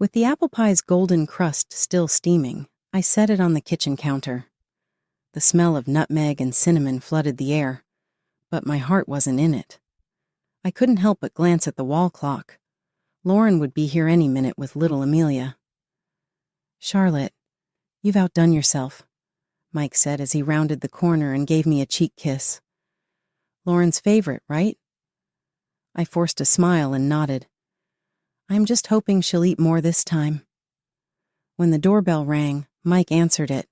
With the apple pie's golden crust still steaming, I set it on the kitchen counter. The smell of nutmeg and cinnamon flooded the air, but my heart wasn't in it. I couldn't help but glance at the wall clock. Lauren would be here any minute with little Amelia. "Charlotte, you've outdone yourself," Mike said as he rounded the corner and gave me a cheek kiss. "Lauren's favorite, right?" I forced a smile and nodded. "I'm just hoping she'll eat more this time." When the doorbell rang, Mike answered it.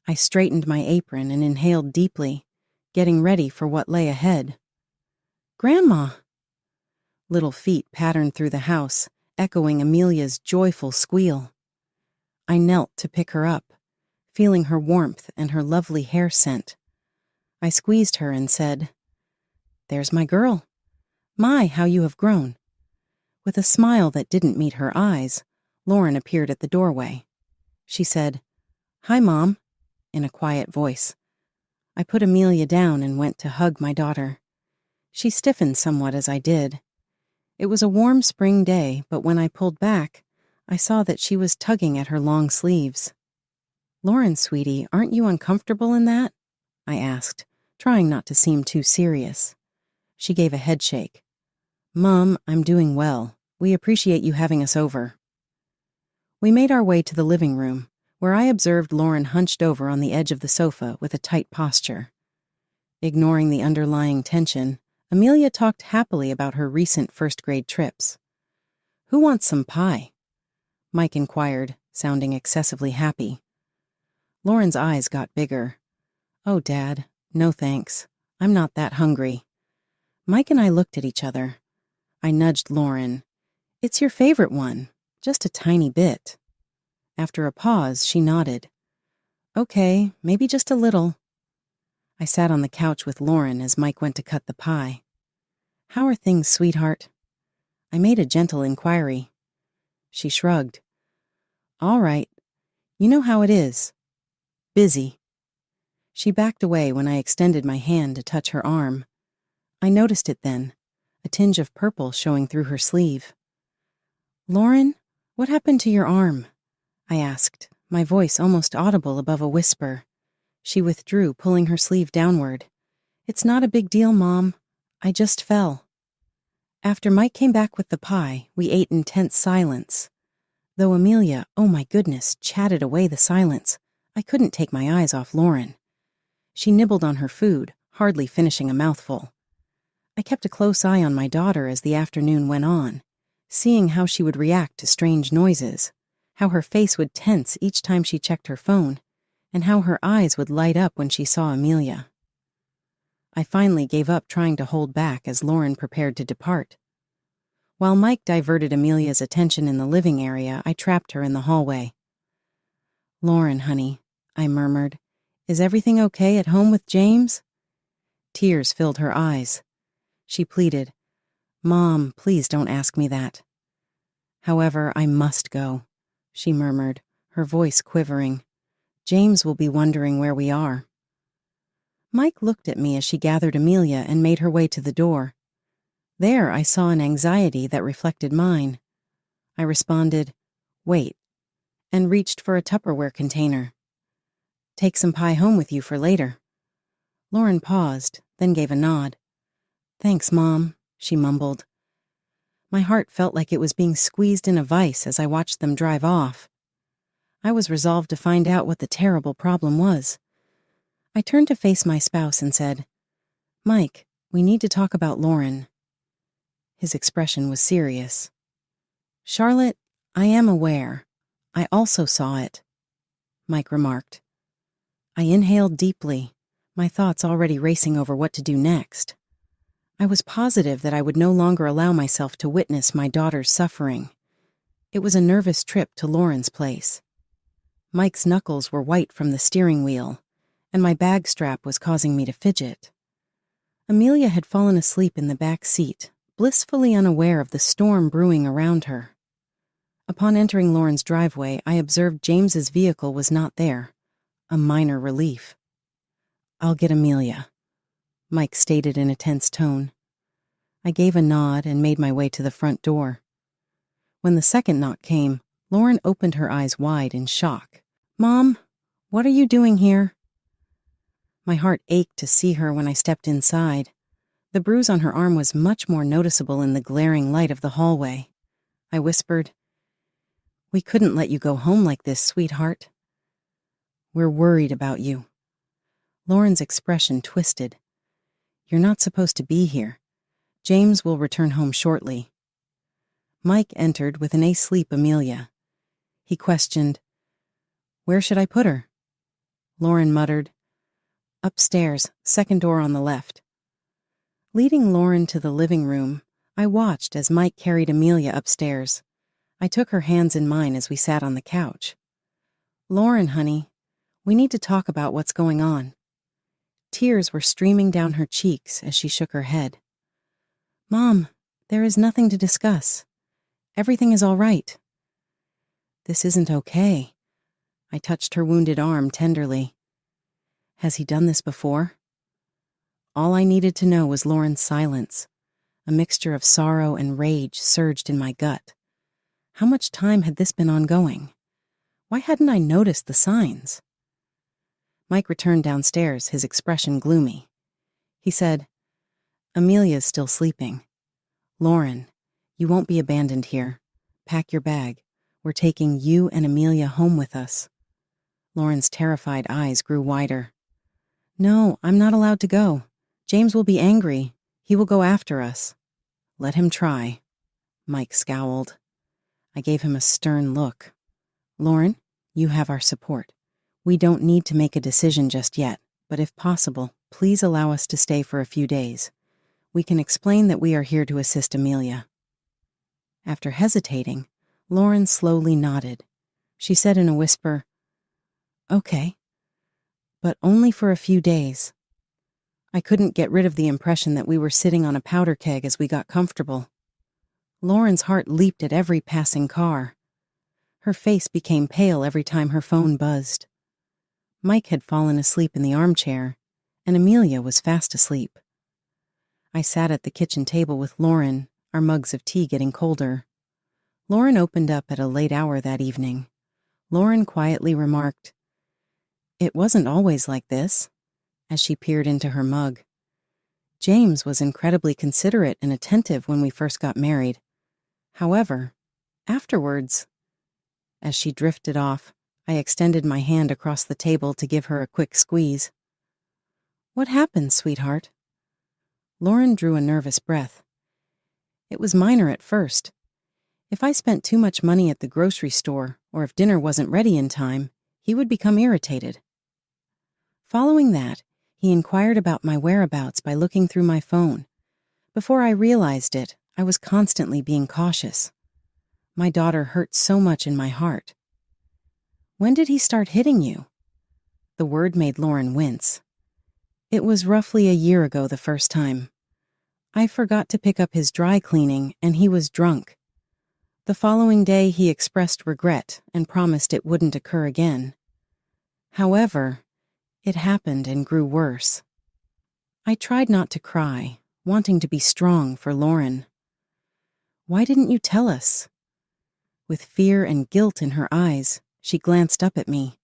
I straightened my apron and inhaled deeply, getting ready for what lay ahead. "Grandma!" Little feet patterned through the house, echoing Amelia's joyful squeal. I knelt to pick her up, feeling her warmth and her lovely hair scent. I squeezed her and said, "There's my girl. My, how you have grown." With a smile that didn't meet her eyes, Lauren appeared at the doorway. She said, "Hi, Mom," in a quiet voice. I put Amelia down and went to hug my daughter. She stiffened somewhat as I did. It was a warm spring day, but when I pulled back, I saw that she was tugging at her long sleeves. "Lauren, sweetie, aren't you uncomfortable in that?" I asked, trying not to seem too serious. She gave a head shake. "Mom, I'm doing well. We appreciate you having us over." We made our way to the living room, where I observed Lauren hunched over on the edge of the sofa with a tight posture. Ignoring the underlying tension, Amelia talked happily about her recent first-grade trips. "Who wants some pie?" Mike inquired, sounding excessively happy. Lauren's eyes got bigger. "Oh, Dad, no thanks. I'm not that hungry." Mike and I looked at each other. I nudged Lauren. "It's your favorite one, just a tiny bit." After a pause, she nodded. "Okay, maybe just a little." I sat on the couch with Lauren as Mike went to cut the pie. "How are things, sweetheart?" I made a gentle inquiry. She shrugged. "All right. You know how it is. Busy." She backed away when I extended my hand to touch her arm. I noticed it then, a tinge of purple showing through her sleeve. "Lauren, what happened to your arm?" I asked, my voice almost audible above a whisper. She withdrew, pulling her sleeve downward. "It's not a big deal, Mom. I just fell." After Mike came back with the pie, we ate in tense silence. Though Amelia, oh my goodness, chatted away the silence, I couldn't take my eyes off Lauren. She nibbled on her food, hardly finishing a mouthful. I kept a close eye on my daughter as the afternoon went on, seeing how she would react to strange noises, how her face would tense each time she checked her phone, and how her eyes would light up when she saw Amelia. I finally gave up trying to hold back as Lauren prepared to depart. While Mike diverted Amelia's attention in the living area, I trapped her in the hallway. "Lauren, honey," I murmured, "is everything okay at home with James?" Tears filled her eyes. She pleaded, "Mom, please don't ask me that." "However, I must go," she murmured, her voice quivering. "James will be wondering where we are." Mike looked at me as she gathered Amelia and made her way to the door. There I saw an anxiety that reflected mine. I responded, "Wait," and reached for a Tupperware container. "Take some pie home with you for later." Lauren paused, then gave a nod. "Thanks, Mom," she mumbled. My heart felt like it was being squeezed in a vice as I watched them drive off. I was resolved to find out what the terrible problem was. I turned to face my spouse and said, "Mike, we need to talk about Lauren." His expression was serious. "Charlotte, I am aware. I also saw it," Mike remarked. I inhaled deeply, my thoughts already racing over what to do next. I was positive that I would no longer allow myself to witness my daughter's suffering. It was a nervous trip to Lauren's place. Mike's knuckles were white from the steering wheel, and my bag strap was causing me to fidget. Amelia had fallen asleep in the back seat, blissfully unaware of the storm brewing around her. Upon entering Lauren's driveway, I observed James's vehicle was not there, a minor relief. "I'll get Amelia," Mike stated in a tense tone. I gave a nod and made my way to the front door. When the second knock came, Lauren opened her eyes wide in shock. "Mom, what are you doing here?" My heart ached to see her when I stepped inside. The bruise on her arm was much more noticeable in the glaring light of the hallway. I whispered, "We couldn't let you go home like this, sweetheart. We're worried about you." Lauren's expression twisted. "You're not supposed to be here. James will return home shortly." Mike entered with an asleep Amelia. He questioned, "Where should I put her?" Lauren muttered, "Upstairs, second door on the left." Leading Lauren to the living room, I watched as Mike carried Amelia upstairs. I took her hands in mine as we sat on the couch. "Lauren, honey, we need to talk about what's going on." Tears were streaming down her cheeks as she shook her head. "Mom, there is nothing to discuss. Everything is all right." "This isn't okay." I touched her wounded arm tenderly. "Has he done this before?" All I needed to know was Lauren's silence. A mixture of sorrow and rage surged in my gut. How much time had this been ongoing? Why hadn't I noticed the signs? Mike returned downstairs, his expression gloomy. He said, "Amelia's still sleeping. Lauren, you won't be abandoned here. Pack your bag. We're taking you and Amelia home with us." Lauren's terrified eyes grew wider. "No, I'm not allowed to go. James will be angry. He will go after us." "Let him try." Mike scowled. I gave him a stern look. "Lauren, you have our support. We don't need to make a decision just yet, but if possible, please allow us to stay for a few days. We can explain that we are here to assist Amelia." After hesitating, Lauren slowly nodded. She said in a whisper, "Okay, but only for a few days." I couldn't get rid of the impression that we were sitting on a powder keg as we got comfortable. Lauren's heart leaped at every passing car. Her face became pale every time her phone buzzed. Mike had fallen asleep in the armchair, and Amelia was fast asleep. I sat at the kitchen table with Lauren, our mugs of tea getting colder. Lauren opened up at a late hour that evening. Lauren quietly remarked, "It wasn't always like this," as she peered into her mug. "James was incredibly considerate and attentive when we first got married. However, afterwards..." As she drifted off, I extended my hand across the table to give her a quick squeeze. "What happened, sweetheart?" Lauren drew a nervous breath. "It was minor at first. If I spent too much money at the grocery store, or if dinner wasn't ready in time, he would become irritated. Following that, he inquired about my whereabouts by looking through my phone. Before I realized it, I was constantly being cautious. My daughter hurt so much in my heart." "When did he start hitting you?" The word made Lauren wince. "It was roughly a year ago the first time. I forgot to pick up his dry cleaning, and he was drunk. The following day he expressed regret and promised it wouldn't occur again. However, it happened and grew worse." I tried not to cry, wanting to be strong for Lauren. "Why didn't you tell us?" With fear and guilt in her eyes, she glanced up at me.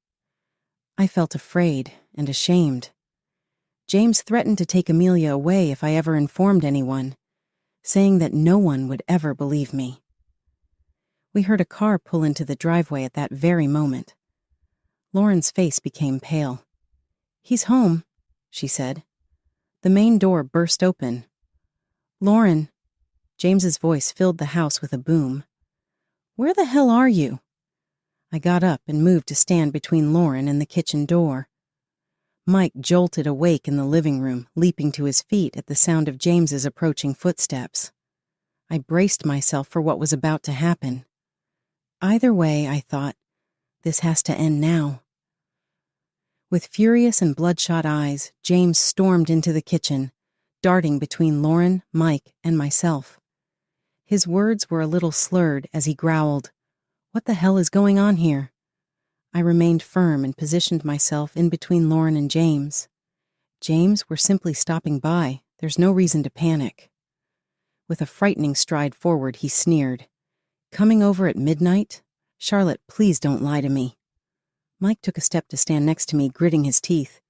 I felt afraid and ashamed. James threatened to take Amelia away if I ever informed anyone, saying that no one would ever believe me. We heard a car pull into the driveway at that very moment. Lauren's face became pale. "He's home," she said. The main door burst open. "Lauren," James's voice filled the house with a boom. "Where the hell are you?" I got up and moved to stand between Lauren and the kitchen door. Mike jolted awake in the living room, leaping to his feet at the sound of James's approaching footsteps. I braced myself for what was about to happen. Either way, I thought, this has to end now. With furious and bloodshot eyes, James stormed into the kitchen, darting between Lauren, Mike, and myself. His words were a little slurred as he growled, "What the hell is going on here?" I remained firm and positioned myself in between Lauren and James. "James, we're simply stopping by. There's no reason to panic." With a frightening stride forward, he sneered, "Coming over at midnight? Charlotte, please don't lie to me. Mike took a step to stand next to me, gritting his teeth.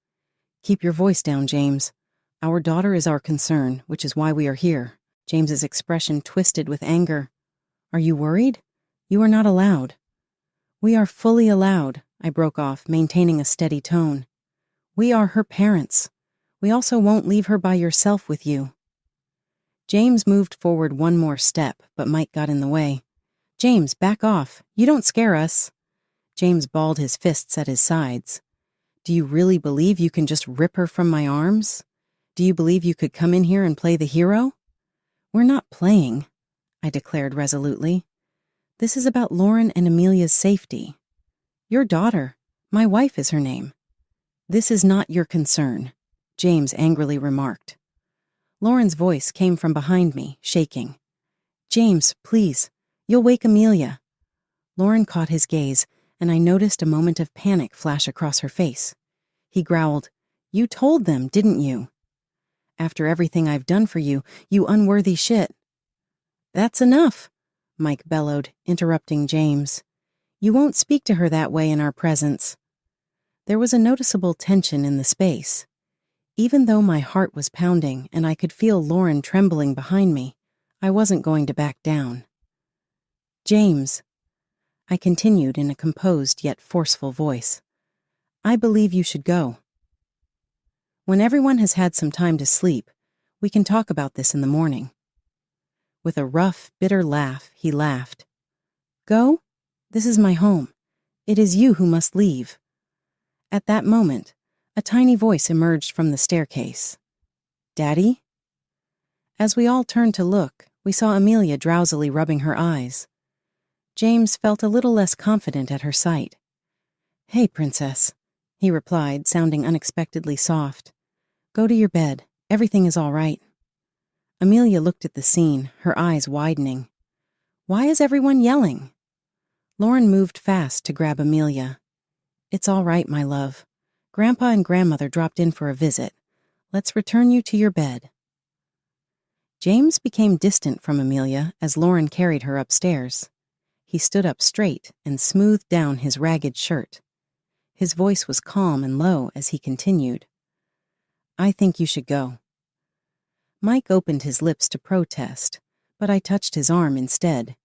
Keep your voice down, James. Our daughter is our concern, which is why we are here. James's expression twisted with anger. Are you worried? You are not allowed. We are fully allowed, I broke off, maintaining a steady tone. We are her parents. We also won't leave her by yourself with you. James moved forward one more step, but Mike got in the way. James, back off. You don't scare us. James balled his fists at his sides. Do you really believe you can just rip her from my arms? Do you believe you could come in here and play the hero? We're not playing, I declared resolutely. This is about Lauren and Amelia's safety. Your daughter, my wife is her name. This is not your concern, James angrily remarked. Lauren's voice came from behind me, shaking. James, please, you'll wake Amelia. Lauren caught his gaze, and I noticed a moment of panic flash across her face. He growled, You told them, didn't you? After everything I've done for you, you unworthy shit. That's enough, Mike bellowed, interrupting James. You won't speak to her that way in our presence. There was a noticeable tension in the space. Even though my heart was pounding and I could feel Lauren trembling behind me, I wasn't going to back down. James, I continued in a composed yet forceful voice, I believe you should go. When everyone has had some time to sleep, we can talk about this in the morning. With a rough, bitter laugh, he laughed. Go? This is my home. It is you who must leave. At that moment, a tiny voice emerged from the staircase. Daddy? As we all turned to look, we saw Amelia drowsily rubbing her eyes. James felt a little less confident at her sight. Hey, princess, he replied, sounding unexpectedly soft. Go to your bed. Everything is all right. Amelia looked at the scene, her eyes widening. Why is everyone yelling? Lauren moved fast to grab Amelia. It's all right, my love. Grandpa and Grandmother dropped in for a visit. Let's return you to your bed. James became distant from Amelia as Lauren carried her upstairs. He stood up straight and smoothed down his ragged shirt. His voice was calm and low as he continued. I think you should go. Mike opened his lips to protest, but I touched his arm instead.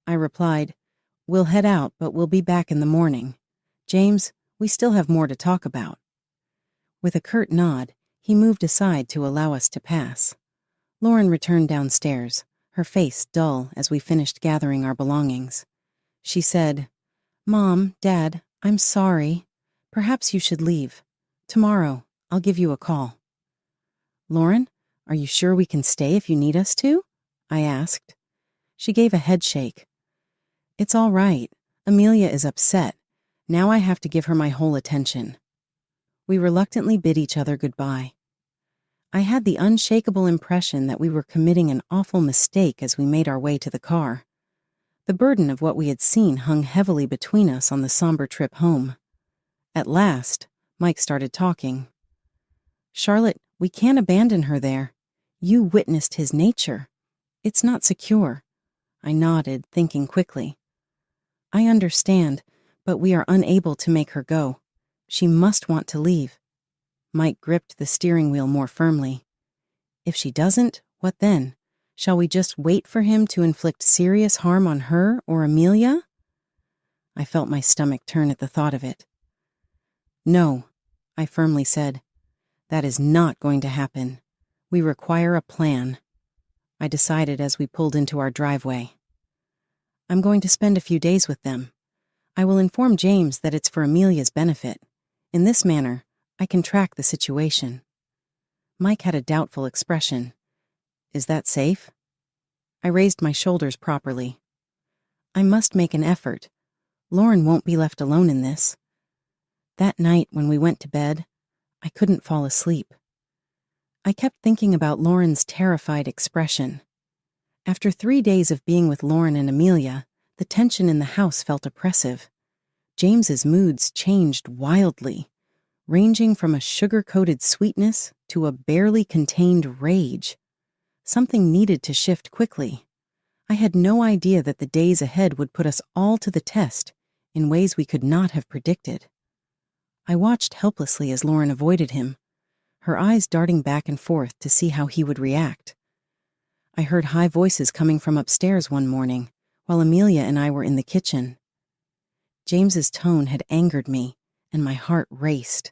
I replied, We'll head out, but we'll be back in the morning. James, we still have more to talk about. With a curt nod, he moved aside to allow us to pass. Lauren returned downstairs, her face dull as we finished gathering our belongings. She said, Mom, Dad, I'm sorry. Perhaps you should leave. Tomorrow, I'll give you a call. Lauren, are you sure we can stay if you need us to? I asked. She gave a head shake. It's all right. Amelia is upset. Now I have to give her my whole attention. We reluctantly bid each other goodbye. I had the unshakable impression that we were committing an awful mistake as we made our way to the car. The burden of what we had seen hung heavily between us on the somber trip home. At last, Mike started talking. Charlotte, we can't abandon her there. You witnessed his nature. It's not secure. I nodded, thinking quickly. I understand, but we are unable to make her go. She must want to leave. Mike gripped the steering wheel more firmly. If she doesn't, what then? Shall we just wait for him to inflict serious harm on her or Amelia? I felt my stomach turn at the thought of it. No, I firmly said. That is not going to happen. We require a plan. I decided as we pulled into our driveway. I'm going to spend a few days with them. I will inform James that it's for Amelia's benefit. In this manner, I can track the situation. Mike had a doubtful expression. Is that safe? I raised my shoulders properly. I must make an effort. Lauren won't be left alone in this. That night when we went to bed, I couldn't fall asleep. I kept thinking about Lauren's terrified expression. After 3 days of being with Lauren and Amelia, the tension in the house felt oppressive. James's moods changed wildly, ranging from a sugar-coated sweetness to a barely contained rage. Something needed to shift quickly. I had no idea that the days ahead would put us all to the test in ways we could not have predicted. I watched helplessly as Lauren avoided him, her eyes darting back and forth to see how he would react. I heard high voices coming from upstairs one morning, while Amelia and I were in the kitchen. James's tone had angered me, and my heart raced.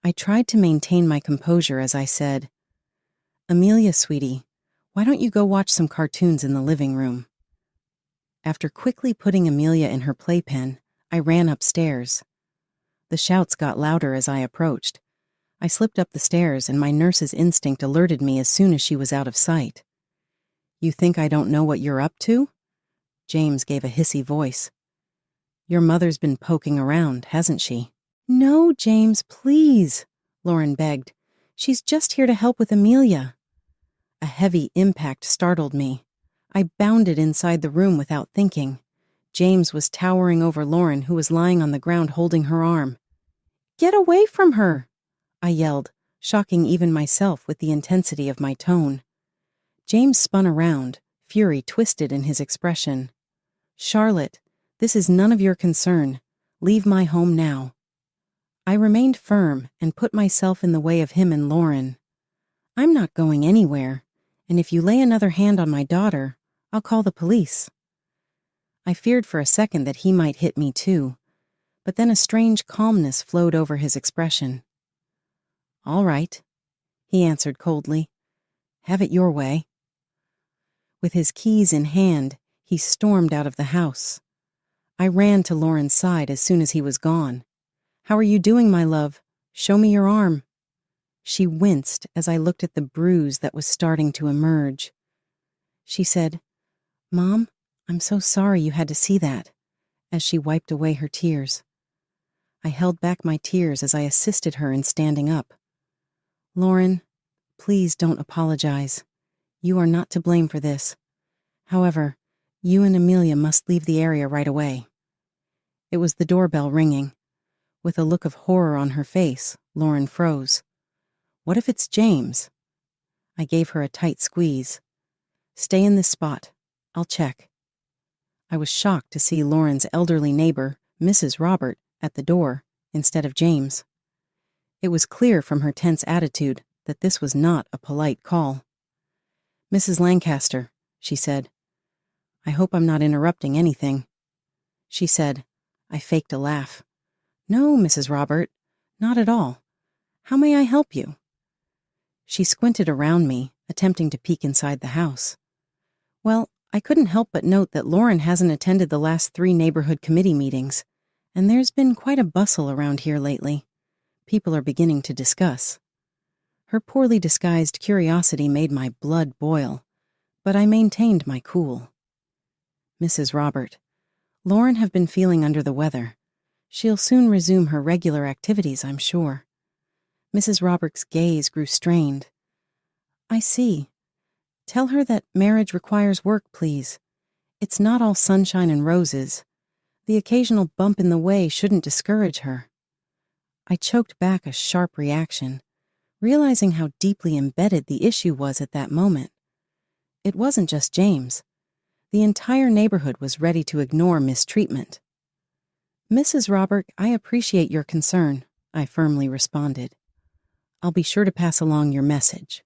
I tried to maintain my composure as I said, "Amelia, sweetie, why don't you go watch some cartoons in the living room?" After quickly putting Amelia in her playpen, I ran upstairs. The shouts got louder as I approached. I slipped up the stairs, and my nurse's instinct alerted me as soon as she was out of sight. "You think I don't know what you're up to?" James gave a hissy voice. "Your mother's been poking around, hasn't she?" "No, James, please," Lauren begged. "She's just here to help with Amelia." A heavy impact startled me. I bounded inside the room without thinking. James was towering over Lauren, who was lying on the ground holding her arm. "Get away from her!" I yelled, shocking even myself with the intensity of my tone. James spun around, fury twisted in his expression. "Charlotte, this is none of your concern. Leave my home now." I remained firm and put myself in the way of him and Lauren. "I'm not going anywhere, and if you lay another hand on my daughter, I'll call the police." I feared for a second that he might hit me too, but then a strange calmness flowed over his expression. "All right," he answered coldly. "Have it your way." With his keys in hand, he stormed out of the house. I ran to Lauren's side as soon as he was gone. "How are you doing, my love? Show me your arm." She winced as I looked at the bruise that was starting to emerge. She said, "Mom, I'm so sorry you had to see that," as she wiped away her tears. I held back my tears as I assisted her in standing up. "Lauren, please don't apologize. You are not to blame for this. However, you and Amelia must leave the area right away." It was the doorbell ringing. With a look of horror on her face, Lauren froze. "What if it's James?" I gave her a tight squeeze. "Stay in this spot. I'll check." I was shocked to see Lauren's elderly neighbor, Mrs. Robert, at the door, instead of James. It was clear from her tense attitude that this was not a polite call. "Mrs. Lancaster," she said. "I hope I'm not interrupting anything." She said. I faked a laugh. "No, Mrs. Robert, not at all. How may I help you?" She squinted around me, attempting to peek inside the house. "Well, I couldn't help but note that Lauren hasn't attended the last 3 neighborhood committee meetings, and there's been quite a bustle around here lately. People are beginning to discuss." Her poorly disguised curiosity made my blood boil, but I maintained my cool. "Mrs. Robert, Lauren have been feeling under the weather. She'll soon resume her regular activities, I'm sure." Mrs. Robert's gaze grew strained. "I see. Tell her that marriage requires work, please. It's not all sunshine and roses. The occasional bump in the way shouldn't discourage her." I choked back a sharp reaction, realizing how deeply embedded the issue was at that moment. It wasn't just James. The entire neighborhood was ready to ignore mistreatment. "Mrs. Robert, I appreciate your concern," I firmly responded. "I'll be sure to pass along your message."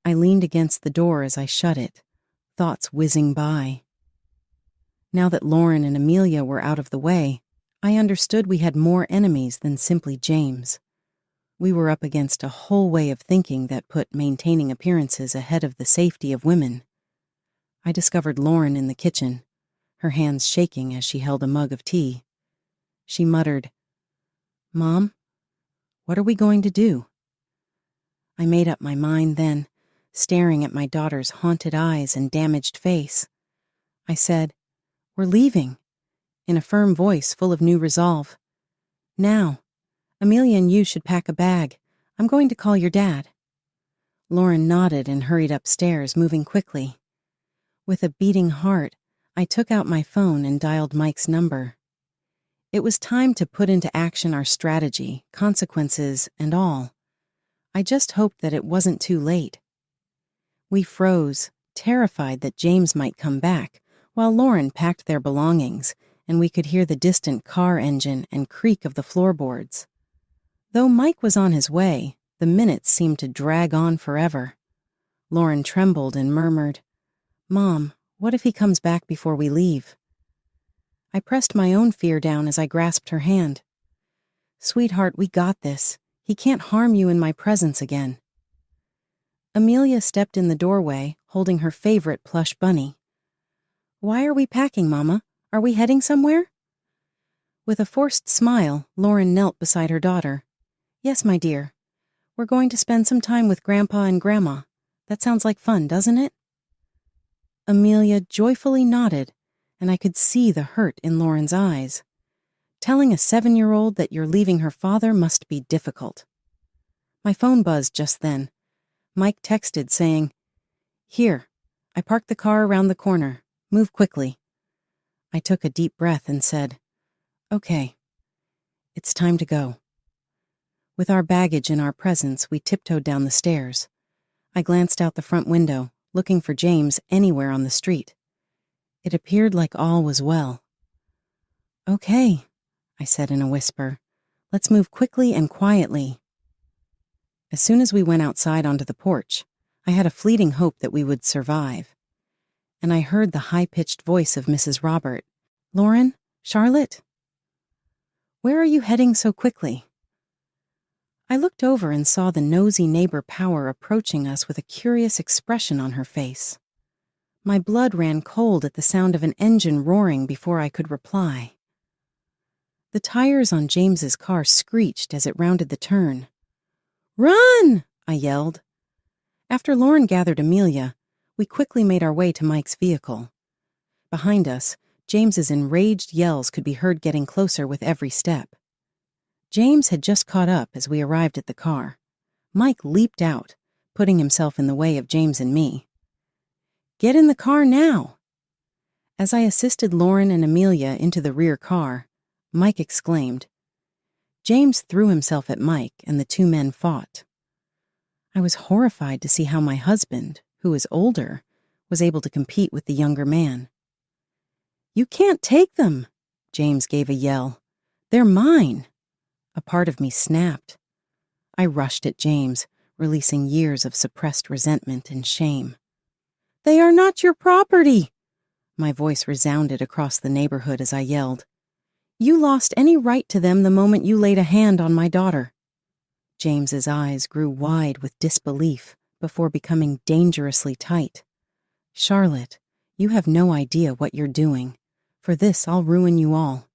I leaned against the door as I shut it, thoughts whizzing by. Now that Lauren and Amelia were out of the way, I understood we had more enemies than simply James. We were up against a whole way of thinking that put maintaining appearances ahead of the safety of women. I discovered Lauren in the kitchen, her hands shaking as she held a mug of tea. She muttered, "Mom, what are we going to do?" I made up my mind then, staring at my daughter's haunted eyes and damaged face. I said, "We're leaving," in a firm voice full of new resolve. "Now, Amelia and you should pack a bag. I'm going to call your dad." Lauren nodded and hurried upstairs, moving quickly. With a beating heart, I took out my phone and dialed Mike's number. It was time to put into action our strategy, consequences, and all. I just hoped that it wasn't too late. We froze, terrified that James might come back, while Lauren packed their belongings, and we could hear the distant car engine and creak of the floorboards. Though Mike was on his way, the minutes seemed to drag on forever. Lauren trembled and murmured, "Mom, what if he comes back before we leave?" I pressed my own fear down as I grasped her hand. "Sweetheart, we got this. He can't harm you in my presence again." Amelia stepped in the doorway, holding her favorite plush bunny. "Why are we packing, Mama? Are we heading somewhere?" With a forced smile, Lauren knelt beside her daughter. "Yes, my dear. We're going to spend some time with Grandpa and Grandma. That sounds like fun, doesn't it?" Amelia joyfully nodded, and I could see the hurt in Lauren's eyes. Telling a 7-year-old that you're leaving her father must be difficult. My phone buzzed just then. Mike texted saying, "Here, I parked the car around the corner. Move quickly." I took a deep breath and said, "Okay, it's time to go." With our baggage in our presence, we tiptoed down the stairs. I glanced out the front window, looking for James anywhere on the street. It appeared like all was well. "Okay," I said in a whisper. "Let's move quickly and quietly." As soon as we went outside onto the porch, I had a fleeting hope that we would survive. And I heard the high-pitched voice of Mrs. Robert. "Lauren? Charlotte? Where are you heading so quickly?" I looked over and saw the nosy neighbor Power approaching us with a curious expression on her face. My blood ran cold at the sound of an engine roaring before I could reply. The tires on James's car screeched as it rounded the turn. "Run!" I yelled. After Lauren gathered Amelia, we quickly made our way to Mike's vehicle. Behind us, James's enraged yells could be heard getting closer with every step. James had just caught up as we arrived at the car. Mike leaped out, putting himself in the way of James and me. "Get in the car now!" As I assisted Lauren and Amelia into the rear car, Mike exclaimed. James threw himself at Mike, and the two men fought. I was horrified to see how my husband, who was older, was able to compete with the younger man. "You can't take them!" James gave a yell. "They're mine!" A part of me snapped. I rushed at James, releasing years of suppressed resentment and shame. "They are not your property!" My voice resounded across the neighborhood as I yelled. "You lost any right to them the moment you laid a hand on my daughter." James's eyes grew wide with disbelief before becoming dangerously tight. "Charlotte, you have no idea what you're doing. For this, I'll ruin you all."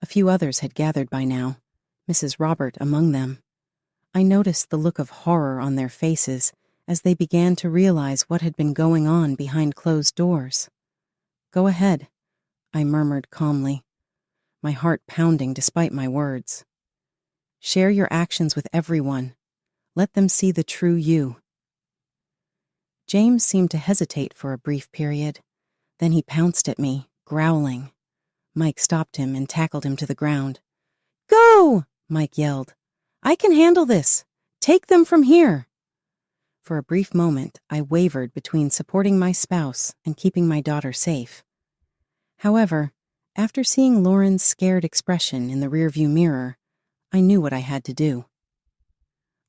A few others had gathered by now, Mrs. Robert among them. I noticed the look of horror on their faces as they began to realize what had been going on behind closed doors. "Go ahead," I murmured calmly, my heart pounding despite my words. "Share your actions with everyone. Let them see the true you." James seemed to hesitate for a brief period. Then he pounced at me, growling. Mike stopped him and tackled him to the ground. "Go!" Mike yelled. "I can handle this. Take them from here." For a brief moment, I wavered between supporting my spouse and keeping my daughter safe. However, after seeing Lauren's scared expression in the rearview mirror, I knew what I had to do.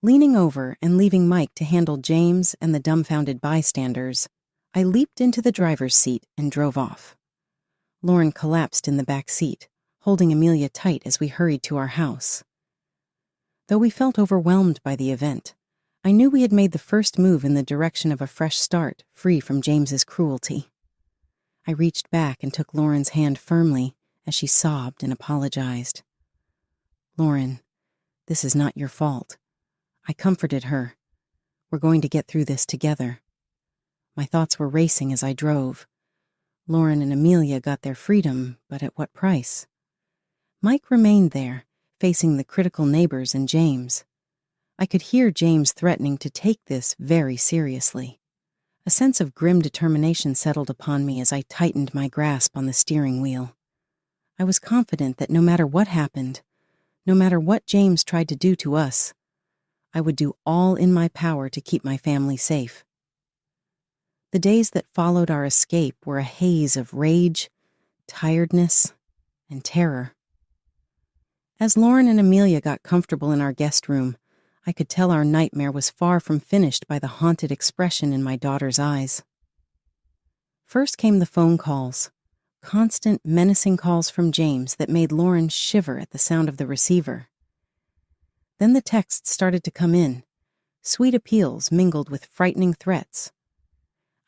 Leaning over and leaving Mike to handle James and the dumbfounded bystanders, I leaped into the driver's seat and drove off. Lauren collapsed in the back seat, holding Amelia tight as we hurried to our house. Though we felt overwhelmed by the event, I knew we had made the first move in the direction of a fresh start, free from James's cruelty. I reached back and took Lauren's hand firmly as she sobbed and apologized. "Lauren, this is not your fault." I comforted her. "We're going to get through this together." My thoughts were racing as I drove. Lauren and Amelia got their freedom, but at what price? Mike remained there, facing the critical neighbors and James. I could hear James threatening to take this very seriously. A sense of grim determination settled upon me as I tightened my grasp on the steering wheel. I was confident that no matter what happened, no matter what James tried to do to us, I would do all in my power to keep my family safe. The days that followed our escape were a haze of rage, tiredness, and terror. As Lauren and Amelia got comfortable in our guest room, I could tell our nightmare was far from finished by the haunted expression in my daughter's eyes. First came the phone calls, constant, menacing calls from James that made Lauren shiver at the sound of the receiver. Then the texts started to come in, sweet appeals mingled with frightening threats.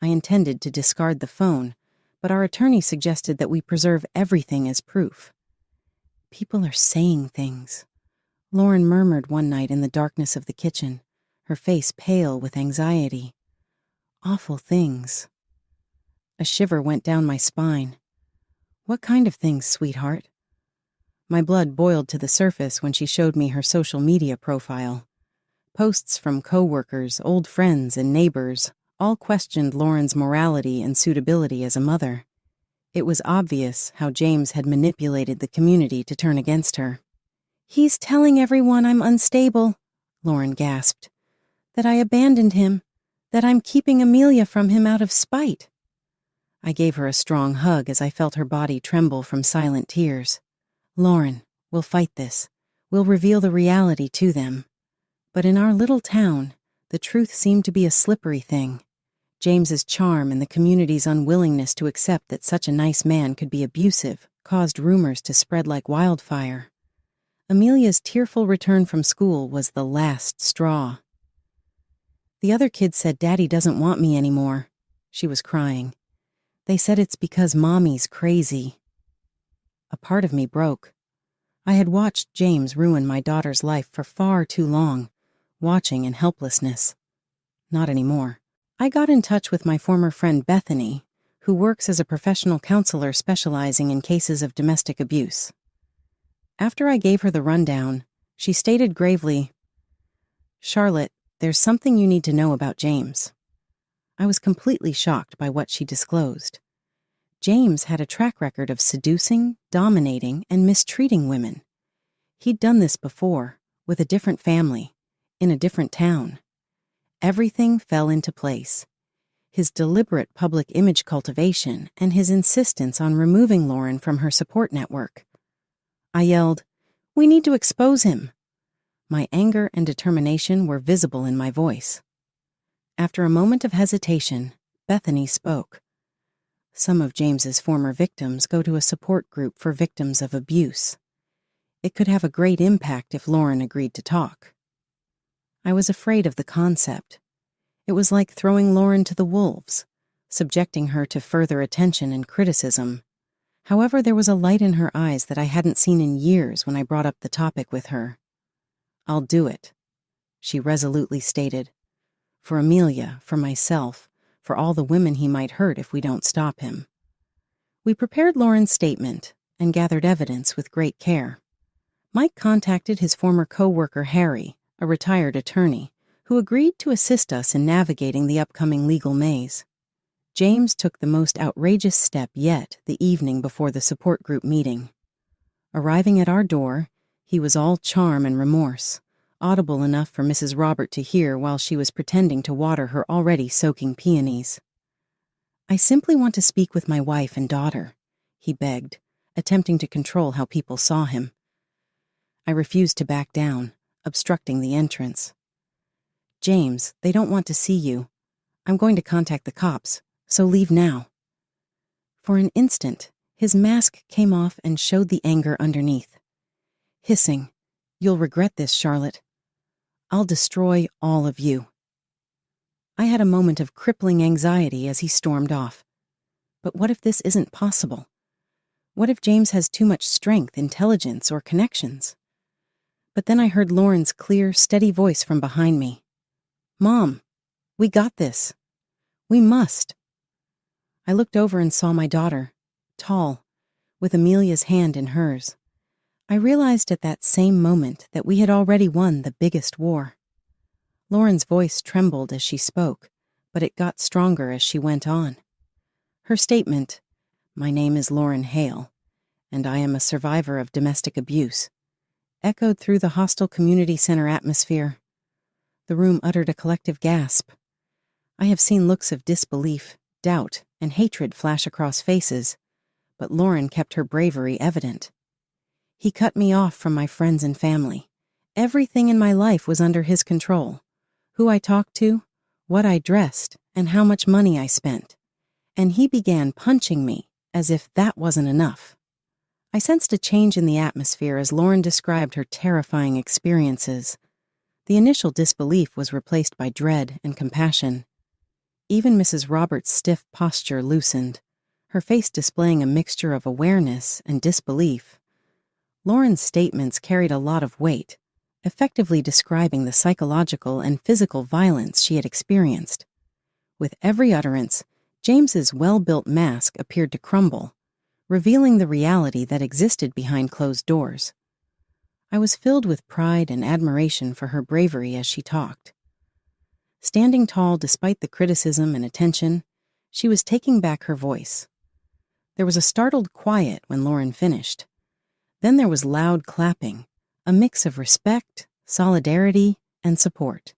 I intended to discard the phone, but our attorney suggested that we preserve everything as proof. People are saying things, Lauren murmured one night in the darkness of the kitchen, her face pale with anxiety. Awful things. A shiver went down my spine. What kind of things, sweetheart? My blood boiled to the surface when she showed me her social media profile. Posts from coworkers, old friends, and neighbors all questioned Lauren's morality and suitability as a mother. It was obvious how James had manipulated the community to turn against her. "He's telling everyone I'm unstable," Lauren gasped. "That I abandoned him. That I'm keeping Amelia from him out of spite." I gave her a strong hug as I felt her body tremble from silent tears. "Lauren, we'll fight this. We'll reveal the reality to them." But in our little town, the truth seemed to be a slippery thing. James's charm and the community's unwillingness to accept that such a nice man could be abusive caused rumors to spread like wildfire. Amelia's tearful return from school was the last straw. "The other kids said Daddy doesn't want me anymore." She was crying. "They said it's because Mommy's crazy." A part of me broke. I had watched James ruin my daughter's life for far too long, watching in helplessness. Not anymore. I got in touch with my former friend Bethany, who works as a professional counselor specializing in cases of domestic abuse. After I gave her the rundown, she stated gravely, "Charlotte, there's something you need to know about James." I was completely shocked by what she disclosed. James had a track record of seducing, dominating, and mistreating women. He'd done this before, with a different family, in a different town. Everything fell into place. His deliberate public image cultivation and his insistence on removing Lauren from her support network. I yelled, "We need to expose him." My anger and determination were visible in my voice. After a moment of hesitation, Bethany spoke. "Some of James's former victims go to a support group for victims of abuse. It could have a great impact if Lauren agreed to talk." I was afraid of the concept. It was like throwing Lauren to the wolves, subjecting her to further attention and criticism. However, there was a light in her eyes that I hadn't seen in years when I brought up the topic with her. "I'll do it," she resolutely stated. "For Amelia, for myself, for all the women he might hurt if we don't stop him." We prepared Lauren's statement and gathered evidence with great care. Mike contacted his former co-worker Harry, a retired attorney, who agreed to assist us in navigating the upcoming legal maze. James took the most outrageous step yet the evening before the support group meeting. Arriving at our door, he was all charm and remorse, audible enough for Mrs. Robert to hear while she was pretending to water her already soaking peonies. "I simply want to speak with my wife and daughter," he begged, attempting to control how people saw him. I refused to back down, obstructing the entrance. "James, they don't want to see you. I'm going to contact the cops, so leave now." For an instant, his mask came off and showed the anger underneath. Hissing, "You'll regret this, Charlotte. I'll destroy all of you." I had a moment of crippling anxiety as he stormed off. But what if this isn't possible? What if James has too much strength, intelligence, or connections? But then I heard Lauren's clear, steady voice from behind me. "Mom, we got this. We must." I looked over and saw my daughter, tall, with Amelia's hand in hers. I realized at that same moment that we had already won the biggest war. Lauren's voice trembled as she spoke, but it got stronger as she went on. Her statement, "My name is Lauren Hale, and I am a survivor of domestic abuse," echoed through the hostile community center atmosphere. The room uttered a collective gasp. I have seen looks of disbelief, doubt, and hatred flash across faces, but Lauren kept her bravery evident. He cut me off from my friends and family. Everything in my life was under his control. Who I talked to, what I dressed, and how much money I spent. And he began punching me as if that wasn't enough. I sensed a change in the atmosphere as Lauren described her terrifying experiences. The initial disbelief was replaced by dread and compassion. Even Mrs. Roberts' stiff posture loosened, her face displaying a mixture of awareness and disbelief. Lauren's statements carried a lot of weight, effectively describing the psychological and physical violence she had experienced. With every utterance, James's well-built mask appeared to crumble, revealing the reality that existed behind closed doors. I was filled with pride and admiration for her bravery as she talked. Standing tall despite the criticism and attention, she was taking back her voice. There was a startled quiet when Lauren finished. Then there was loud clapping, a mix of respect, solidarity, and support.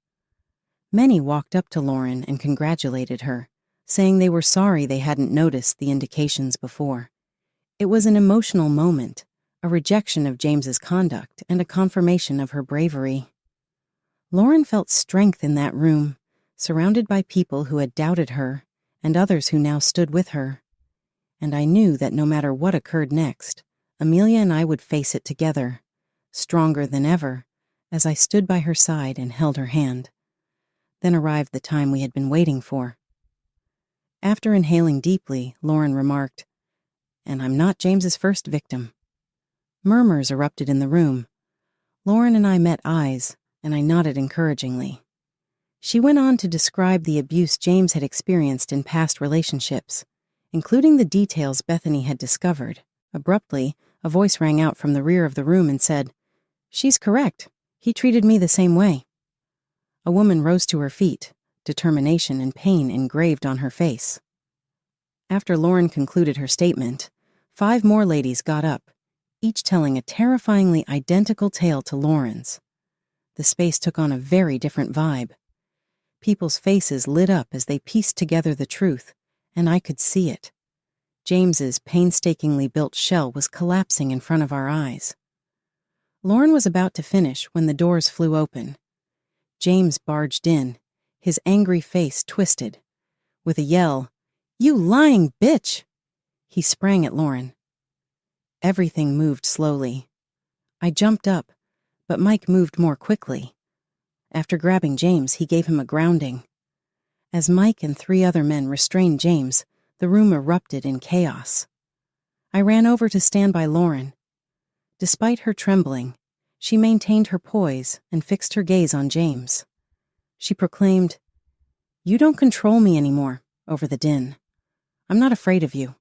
Many walked up to Lauren and congratulated her, saying they were sorry they hadn't noticed the indications before. It was an emotional moment, a rejection of James's conduct and a confirmation of her bravery. Lauren felt strength in that room, surrounded by people who had doubted her and others who now stood with her. And I knew that no matter what occurred next, Amelia and I would face it together, stronger than ever, as I stood by her side and held her hand. Then arrived the time we had been waiting for. After inhaling deeply, Lauren remarked, "And I'm not James's first victim." Murmurs erupted in the room. Lauren and I met eyes, and I nodded encouragingly. She went on to describe the abuse James had experienced in past relationships, including the details Bethany had discovered. Abruptly, a voice rang out from the rear of the room and said, "She's correct. He treated me the same way." A woman rose to her feet, determination and pain engraved on her face. After Lauren concluded her statement, 5 more ladies got up, each telling a terrifyingly identical tale to Lauren's. The space took on a very different vibe. People's faces lit up as they pieced together the truth, and I could see it. James's painstakingly built shell was collapsing in front of our eyes. Lauren was about to finish when the doors flew open. James barged in, his angry face twisted. With a yell, "You lying bitch!" he sprang at Lauren. Everything moved slowly. I jumped up, but Mike moved more quickly. After grabbing James, he gave him a grounding. As Mike and 3 other men restrained James, the room erupted in chaos. I ran over to stand by Lauren. Despite her trembling, she maintained her poise and fixed her gaze on James. She proclaimed, "You don't control me anymore," over the din. "I'm not afraid of you."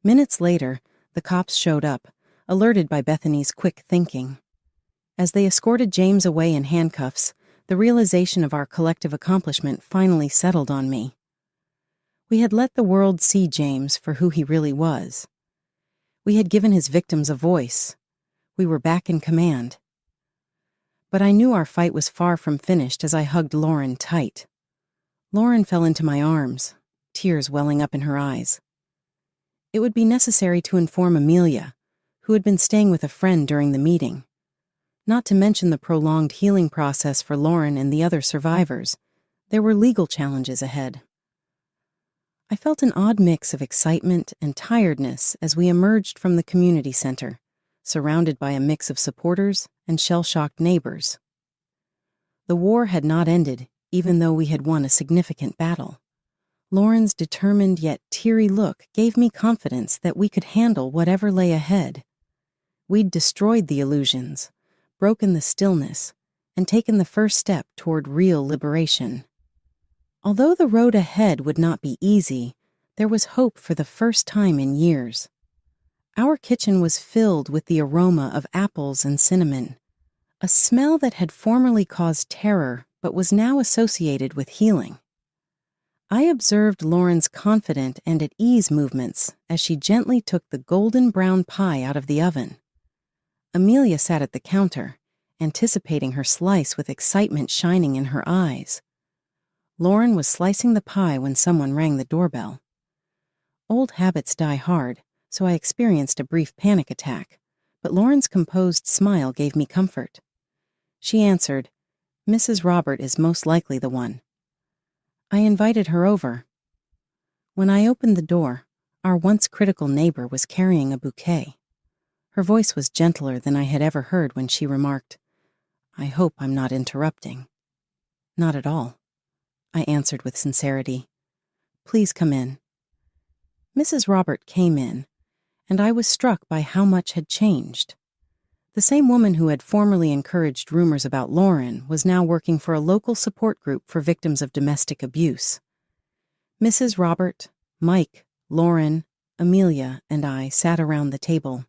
Minutes later, the cops showed up, alerted by Bethany's quick thinking. As they escorted James away in handcuffs, the realization of our collective accomplishment finally settled on me. We had let the world see James for who he really was. We had given his victims a voice. We were back in command. But I knew our fight was far from finished as I hugged Lauren tight. Lauren fell into my arms, tears welling up in her eyes. It would be necessary to inform Amelia, who had been staying with a friend during the meeting. Not to mention the prolonged healing process for Lauren and the other survivors, there were legal challenges ahead. I felt an odd mix of excitement and tiredness as we emerged from the community center, surrounded by a mix of supporters and shell-shocked neighbors. The war had not ended, even though we had won a significant battle. Lauren's determined yet teary look gave me confidence that we could handle whatever lay ahead. We'd destroyed the illusions, broken the stillness, and taken the first step toward real liberation. Although the road ahead would not be easy, there was hope for the first time in years. Our kitchen was filled with the aroma of apples and cinnamon, a smell that had formerly caused terror but was now associated with healing. I observed Lauren's confident and at ease movements as she gently took the golden brown pie out of the oven. Amelia sat at the counter, anticipating her slice with excitement shining in her eyes. Lauren was slicing the pie when someone rang the doorbell. Old habits die hard, so I experienced a brief panic attack, but Lauren's composed smile gave me comfort. She answered, "Mrs. Robert is most likely the one." I invited her over. When I opened the door, our once critical neighbor was carrying a bouquet. Her voice was gentler than I had ever heard when she remarked, "I hope I'm not interrupting." "Not at all," I answered with sincerity. "Please come in." Mrs. Robert came in, and I was struck by how much had changed. The same woman who had formerly encouraged rumors about Lauren was now working for a local support group for victims of domestic abuse. Mrs. Robert, Mike, Lauren, Amelia, and I sat around the table.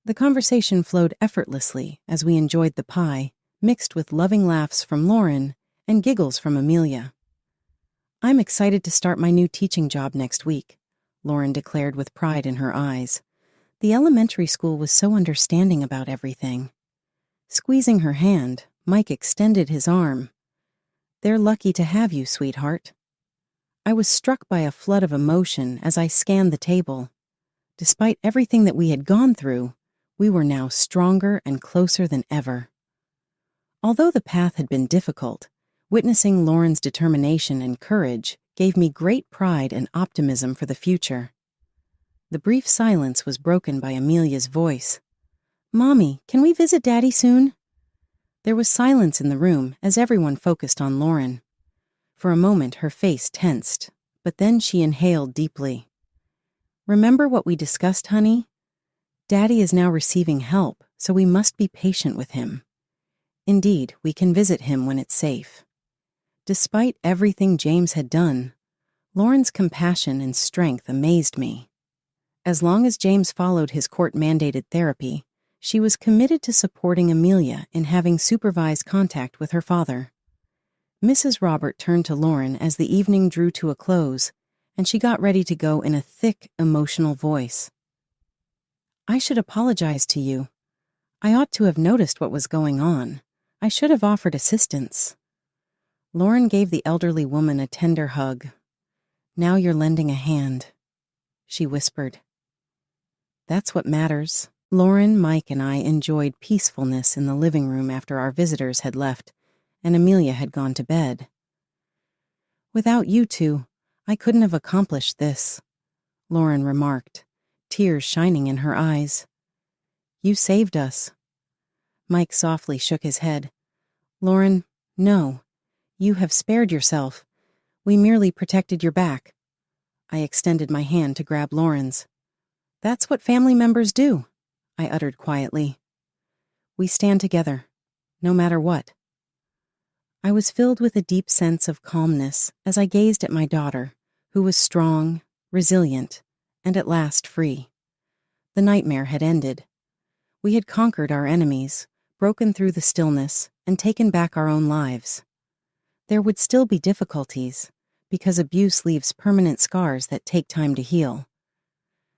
The conversation flowed effortlessly as we enjoyed the pie, mixed with loving laughs from Lauren and giggles from Amelia. "I'm excited to start my new teaching job next week," Lauren declared with pride in her eyes. The elementary school was so understanding about everything. Squeezing her hand, Mike extended his arm. "They're lucky to have you, sweetheart." I was struck by a flood of emotion as I scanned the table. Despite everything that we had gone through, we were now stronger and closer than ever. Although the path had been difficult, witnessing Lauren's determination and courage gave me great pride and optimism for the future. The brief silence was broken by Amelia's voice. "Mommy, can we visit Daddy soon?" There was silence in the room as everyone focused on Lauren. For a moment her face tensed, but then she inhaled deeply. "Remember what we discussed, honey? Daddy is now receiving help, so we must be patient with him. Indeed, we can visit him when it's safe." Despite everything James had done, Lauren's compassion and strength amazed me. As long as James followed his court-mandated therapy, she was committed to supporting Amelia in having supervised contact with her father. Mrs. Robert turned to Lauren as the evening drew to a close, and she got ready to go in a thick, emotional voice. "I should apologize to you. I ought to have noticed what was going on. I should have offered assistance." Lauren gave the elderly woman a tender hug. "Now you're lending a hand," she whispered. "That's what matters." Lauren, Mike, and I enjoyed peacefulness in the living room after our visitors had left, and Amelia had gone to bed. "Without you two, I couldn't have accomplished this," Lauren remarked, tears shining in her eyes. "You saved us." Mike softly shook his head. "Lauren, no. You have spared yourself. We merely protected your back." I extended my hand to grab Lauren's. "That's what family members do," I uttered quietly. "We stand together, no matter what." I was filled with a deep sense of calmness as I gazed at my daughter, who was strong, resilient, and at last free. The nightmare had ended. We had conquered our enemies, broken through the stillness, and taken back our own lives. There would still be difficulties, because abuse leaves permanent scars that take time to heal.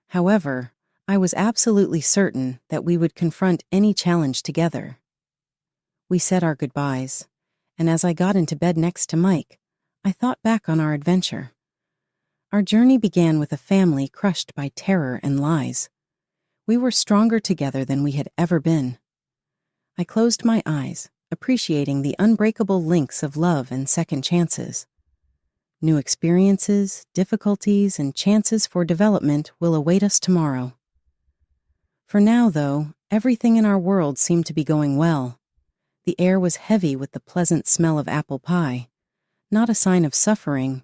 However, I was absolutely certain that we would confront any challenge together. We said our goodbyes, and as I got into bed next to Mike, I thought back on our adventure. Our journey began with a family crushed by terror and lies. We were stronger together than we had ever been. I closed my eyes, appreciating the unbreakable links of love and second chances. New experiences, difficulties, and chances for development will await us tomorrow. For now, though, everything in our world seemed to be going well. The air was heavy with the pleasant smell of apple pie, not a sign of suffering